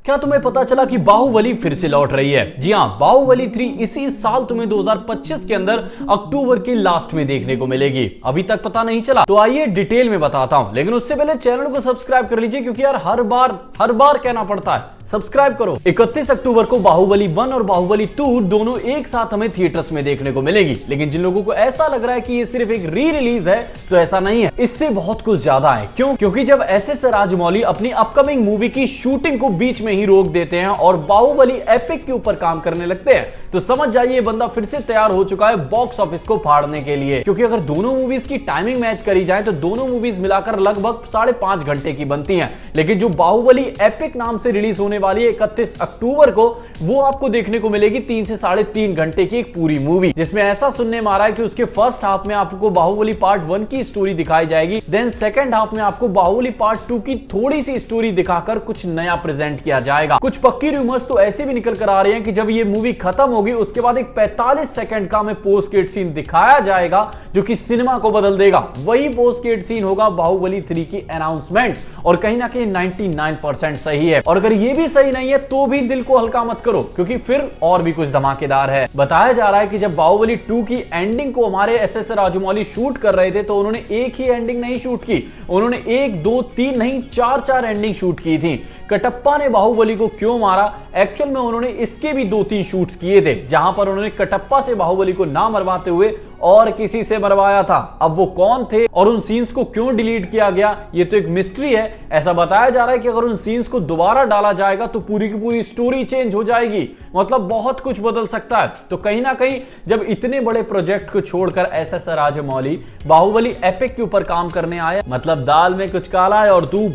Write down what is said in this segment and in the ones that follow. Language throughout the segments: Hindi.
क्या तुम्हें पता चला कि बाहुबली फिर से लौट रही है? जी हाँ, बाहुबली 3 इसी साल तुम्हें 2025 के अंदर अक्टूबर के लास्ट में देखने को मिलेगी। अभी तक पता नहीं चला तो आइए डिटेल में बताता हूं, लेकिन उससे पहले चैनल को सब्सक्राइब कर लीजिए, क्योंकि यार हर बार कहना पड़ता है सब्सक्राइब करो। 31 अक्टूबर को बाहुबली 1 और बाहुबली 2 दोनों एक साथ हमें थिएटर्स में देखने को मिलेगी। लेकिन जिन लोगों को ऐसा लग रहा है कि ये सिर्फ एक री रिलीज है, तो ऐसा नहीं है, इससे बहुत कुछ ज्यादा है। क्यों? क्योंकि जब एस.एस. राजमौली अपनी अपकमिंग मूवी की शूटिंग को बीच में ही रोक देते हैं और बाहुबली एपिक के ऊपर काम करने लगते हैं, तो समझ जाइए ये बंदा फिर से तैयार हो चुका है बॉक्स ऑफिस को फाड़ने के लिए। क्योंकि अगर दोनों मूवीज की टाइमिंग मैच करी जाए तो दोनों मूवीज मिलाकर लगभग 5.5 घंटे की बनती हैं। लेकिन जो बाहुबली एपिक नाम से रिलीज होने वाली है 31 अक्टूबर को, वो आपको देखने को मिलेगी 3 से 3.5 घंटे की एक पूरी मूवी, जिसमें ऐसा सुनने में आ रहा है कि उसके फर्स्ट हाफ में आपको बाहुबली पार्ट 1 की स्टोरी दिखाई जाएगी, देन सेकंड हाफ में आपको बाहुबली पार्ट 2 की थोड़ी सी स्टोरी दिखाकर कुछ नया प्रेजेंट किया जाएगा। कुछ पक्की रूमर्स तो ऐसे भी निकल कर आ रही हैं कि जब ये मूवी खत्म होगी उसके बाद एक 45 सेकंड का हमें पोस्ट क्रेडिट सीन दिखाया जाएगा, जो कि सिनेमा को बदल देगा। वही पोस्ट क्रेडिट सीन होगा बाहुबली 3 की अनाउंसमेंट, और कहीं ना कहीं 99% सही है। और अगर ये भी सही नहीं है तो भी दिल को हल्का मत करो, क्योंकि फिर और भी कुछ धमाकेदार है। बताया जा रहा है कि जब बाहुबली 2 की एंडिंग को हमारे एस.एस. राजमौली शूट कर रहे थे, तो उन्होंने एक ही एंडिंग नहीं शूट की, उन्होंने 1, 2, 3 नहीं 4 एंडिंग शूट की थी। कटप्पा ने बाहुबली को क्यों मारा, एक्चुअल में उन्होंने इसके भी 2-3 शूट्स किए थे, जहां पर उन्होंने कटप्पा से बाहुबली को ना मरवाते हुए और किसी से मरवाया था। अब वो कौन थे और उन सीन्स को क्यों डिलीट किया गया, ये तो एक मिस्ट्री है। ऐसा बताया जा रहा है कि अगर उन सीन्स को दोबारा डाला जाएगा तो पूरी की पूरी स्टोरी चेंज हो जाएगी, मतलब बहुत कुछ बदल सकता है। तो कहीं ना कहीं जब इतने बड़े प्रोजेक्ट को छोड़कर एस.एस. राजमौली बाहुबली एपिक के ऊपर काम करने आए, मतलब दाल में कुछ काला है और तू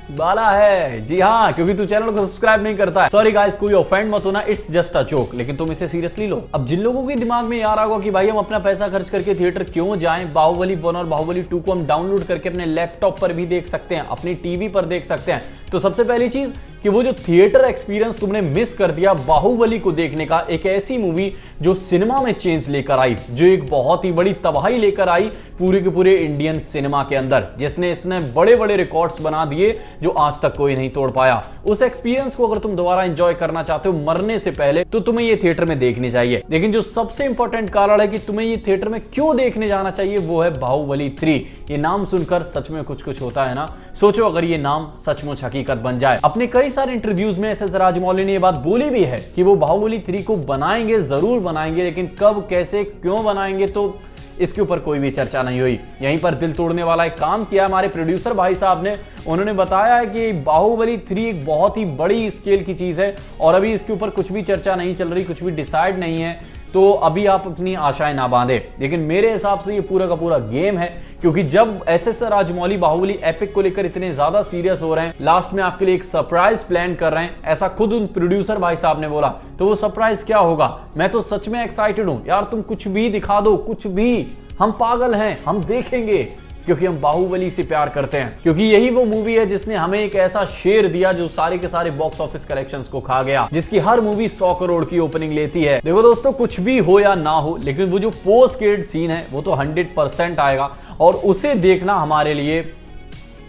बाला है। जी हाँ, क्योंकि तू चैनल को सब्सक्राइब नहीं करता है। सॉरी गाइस, कोई ऑफेंड मत होना, इट्स जस्ट अ जोक, लेकिन तुम इसे सीरियसली लो। अब जिन लोगों के दिमाग में यार होगा कि भाई हम अपना पैसा खर्च करके थिएटर क्यों जाएं, बाहुबली 1 और बाहुबली 2 को हम डाउनलोड करके अपने लैपटॉप पर भी देख सकते हैं, अपनी टीवी पर देख सकते हैं। तो सबसे पहली चीज कि वो जो थिएटर एक्सपीरियंस तुमने मिस कर दिया बाहुबली को देखने का, एक ऐसी मूवी जो सिनेमा में चेंज लेकर आई, जो एक बहुत ही बड़ी तबाही लेकर आई पूरे के पूरे इंडियन सिनेमा के अंदर, जिसने इसने बड़े बड़े रिकॉर्ड्स बना दिए जो आज तक कोई नहीं तोड़ पाया। उस एक्सपीरियंस को अगर तुम दोबारा एंजॉय करना चाहते हो मरने से पहले, तो तुम्हें ये थिएटर में देखनी चाहिए। लेकिन जो सबसे इंपॉर्टेंट कारण है कि तुम्हें ये थिएटर में क्यों देखने जाना चाहिए, वो है बाहुबली 3। ये नाम सुनकर सच में कुछ होता है ना। सोचो अगर ये नाम सचमुच हकीकत बन जाए। अपने कई सारे इंटरव्यूज में एस.एस. राजमौली ने ये बात बोली भी है कि वो बाहुबली 3 को बनाएंगे, जरूर बनाएंगे, लेकिन कब, कैसे, क्यों बनाएंगे, तो इसके ऊपर कोई भी चर्चा नहीं हुई। यहीं पर दिल तोड़ने वाला एक काम किया हमारे प्रोड्यूसर भाई साहब ने। उन्होंने बताया है कि बाहुबली 3 एक बहुत ही बड़ी स्केल की चीज है और अभी इसके ऊपर कुछ भी चर्चा नहीं चल रही, कुछ भी डिसाइड नहीं है, तो अभी आप अपनी आशाएं ना बांधे। लेकिन मेरे हिसाब से ये पूरा का पूरा गेम है, क्योंकि जब एस.एस. राजमौली बाहुबली एपिक को लेकर इतने ज्यादा सीरियस हो रहे हैं, लास्ट में आपके लिए एक सरप्राइज प्लान कर रहे हैं, ऐसा खुद उन प्रोड्यूसर भाई साहब ने बोला, तो वो सरप्राइज क्या होगा? मैं तो सच में एक्साइटेड हूं यार, तुम कुछ भी दिखा दो, कुछ भी, हम पागल हैं, हम देखेंगे, क्योंकि हम बाहुबली से प्यार करते हैं। क्योंकि यही वो मूवी है जिसने हमें एक ऐसा शेर दिया जो सारे के सारे बॉक्स ऑफिस कलेक्शंस को खा गया, जिसकी हर मूवी 100 करोड़ की ओपनिंग लेती है। देखो दोस्तों, कुछ भी हो या ना हो, लेकिन वो जो पोस्ट क्रेडिट सीन है वो तो 100% आएगा, और उसे देखना हमारे लिए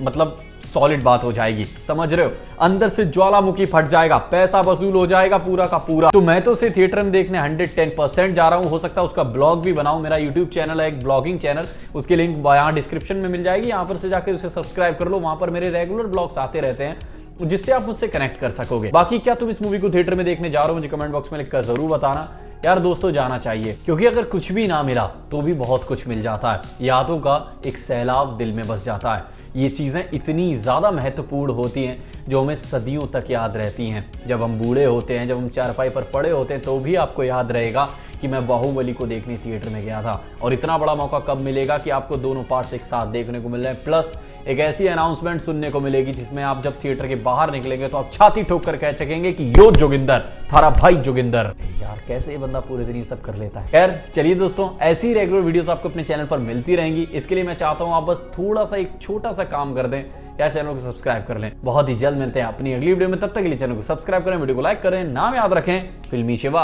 मतलब सॉलिड बात हो जाएगी। समझ रहे हो? अंदर से ज्वालामुखी फट जाएगा, पैसा वसूल हो जाएगा पूरा का पूरा। तो मैं तो उसे थिएटर में देखने 110% जा रहा हूं। हो सकता है उसका ब्लॉग भी बनाऊं। मेरा यूट्यूब चैनल है एक ब्लॉगिंग चैनल, उसकी लिंक यहाँ डिस्क्रिप्शन में मिल जाएगी, यहाँ पर से जाकर उसे सब्सक्राइब कर लो। वहां पर मेरे रेगुलर ब्लॉग्स आते रहते हैं, जिससे आप मुझसे कनेक्ट कर सकोगे। बाकी क्या तुम इस मूवी को थिएटर में देखने जा रहे हो, मुझे कमेंट बॉक्स में लिखकर जरूर बताना। यार दोस्तों, जाना चाहिए, क्योंकि अगर कुछ भी ना मिला तो भी बहुत कुछ मिल जाता है। यादों का एक सैलाब दिल में बस जाता है। ये चीज़ें इतनी ज़्यादा महत्वपूर्ण होती हैं जो हमें सदियों तक याद रहती हैं। जब हम बूढ़े होते हैं, जब हम चारपाई पर पड़े होते हैं, तो भी आपको याद रहेगा कि मैं बाहुबली को देखने थिएटर में गया था। और इतना बड़ा मौका कब मिलेगा कि आपको दोनों पार्ट्स एक साथ देखने को मिल रहे हैं, प्लस एक ऐसी अनाउंसमेंट सुनने को मिलेगी जिसमें आप जब थिएटर के बाहर निकलेंगे तो आप छाती ठोक कर कह सकेंगे कि यो जोगिंदर, थारा भाई जोगिंदर। यार कैसे ये बंदा पूरे दिन ये सब कर लेता है। खैर चलिए दोस्तों, ऐसी रेगुलर वीडियोस आपको अपने चैनल पर मिलती रहेंगी। इसके लिए मैं चाहता हूं आप बस थोड़ा सा, एक छोटा सा काम कर दें, या चैनल को सब्सक्राइब कर लें। बहुत ही जल्द मिलते हैं अपनी अगली वीडियो में, तब तक के लिए चैनल को सब्सक्राइब करें, वीडियो को लाइक करें, नाम याद रखें फिल्मी शिवा।